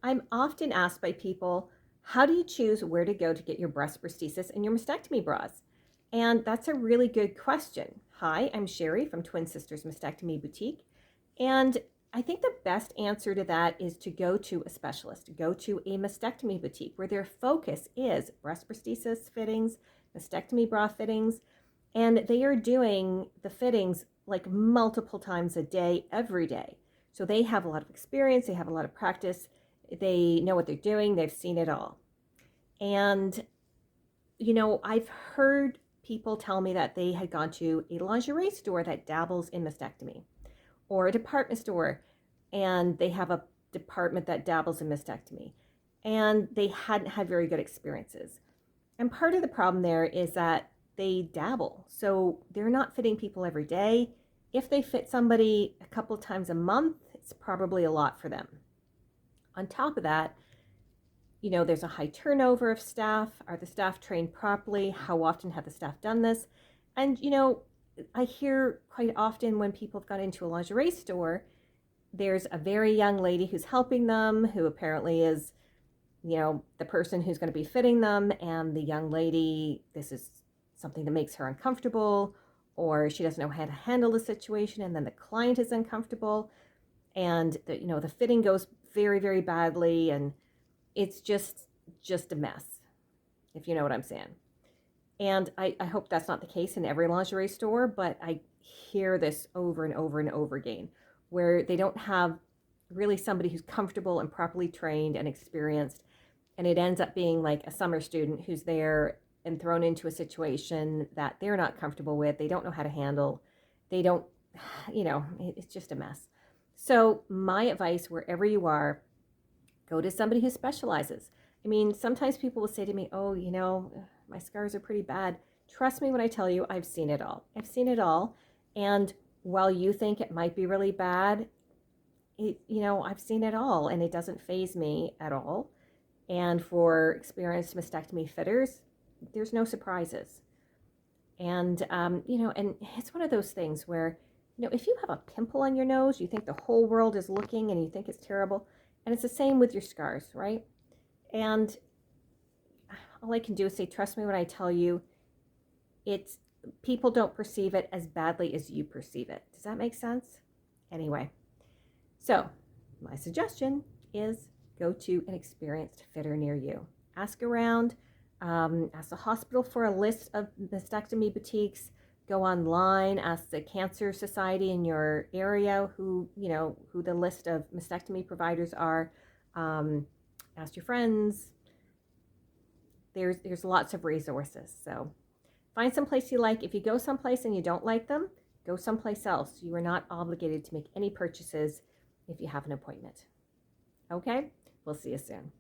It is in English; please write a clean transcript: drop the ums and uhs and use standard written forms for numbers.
I'm often asked by people, how do you choose where to go to get your breast prosthesis and your mastectomy bras? And that's a really good question. Hi, I'm Sherry from Twin Sisters Mastectomy Boutique. And I think the best answer to that is to go to a specialist, go to a mastectomy boutique where their focus is breast prosthesis fittings, mastectomy bra fittings, and they are doing the fittings like multiple times a day, every day. So they have a lot of experience, they have a lot of practice, they know what they're doing, they've seen it all. And, I've heard people tell me that they had gone to a lingerie store that dabbles in mastectomy, or a department store and they have a department that dabbles in mastectomy, and they hadn't had very good experiences. And part of the problem there is that they dabble. So they're not fitting people every day. If they fit somebody a couple of times a month, it's probably a lot for them. On top of that, there's a high turnover of staff. Are the staff trained properly? How often have the staff done this? And, I hear quite often when people have gone into a lingerie store, there's a very young lady who's helping them, who apparently is, the person who's going to be fitting them. And the young lady, this is something that makes her uncomfortable, or she doesn't know how to handle the situation. And then the client is uncomfortable. And the fitting goes very, very badly. And it's just a mess, if you know what I'm saying. And I hope that's not the case in every lingerie store, but I hear this over and over and over again, where they don't have really somebody who's comfortable and properly trained and experienced. And it ends up being like a summer student who's there and thrown into a situation that they're not comfortable with. They don't know how to handle. They don't, it's just a mess. So my advice, wherever you are, go to somebody who specializes. I mean, sometimes people will say to me, oh, my scars are pretty bad. Trust me when I tell you, I've seen it all. I've seen it all. And while you think it might be really bad, I've seen it all, and it doesn't faze me at all. And for experienced mastectomy fitters, there's no surprises. And, and it's one of those things where, if you have a pimple on your nose, you think the whole world is looking and you think it's terrible. And it's the same with your scars, right? And all I can do is say, trust me when I tell you, it's people don't perceive it as badly as you perceive it. Does that make sense? Anyway, so my suggestion is go to an experienced fitter near you. Ask around, ask the hospital for a list of mastectomy boutiques. Go online, ask the Cancer Society in your area who the list of mastectomy providers are. Ask your friends. There's lots of resources. So find some place you like. If you go someplace and you don't like them, go someplace else. You are not obligated to make any purchases if you have an appointment. Okay? We'll see you soon.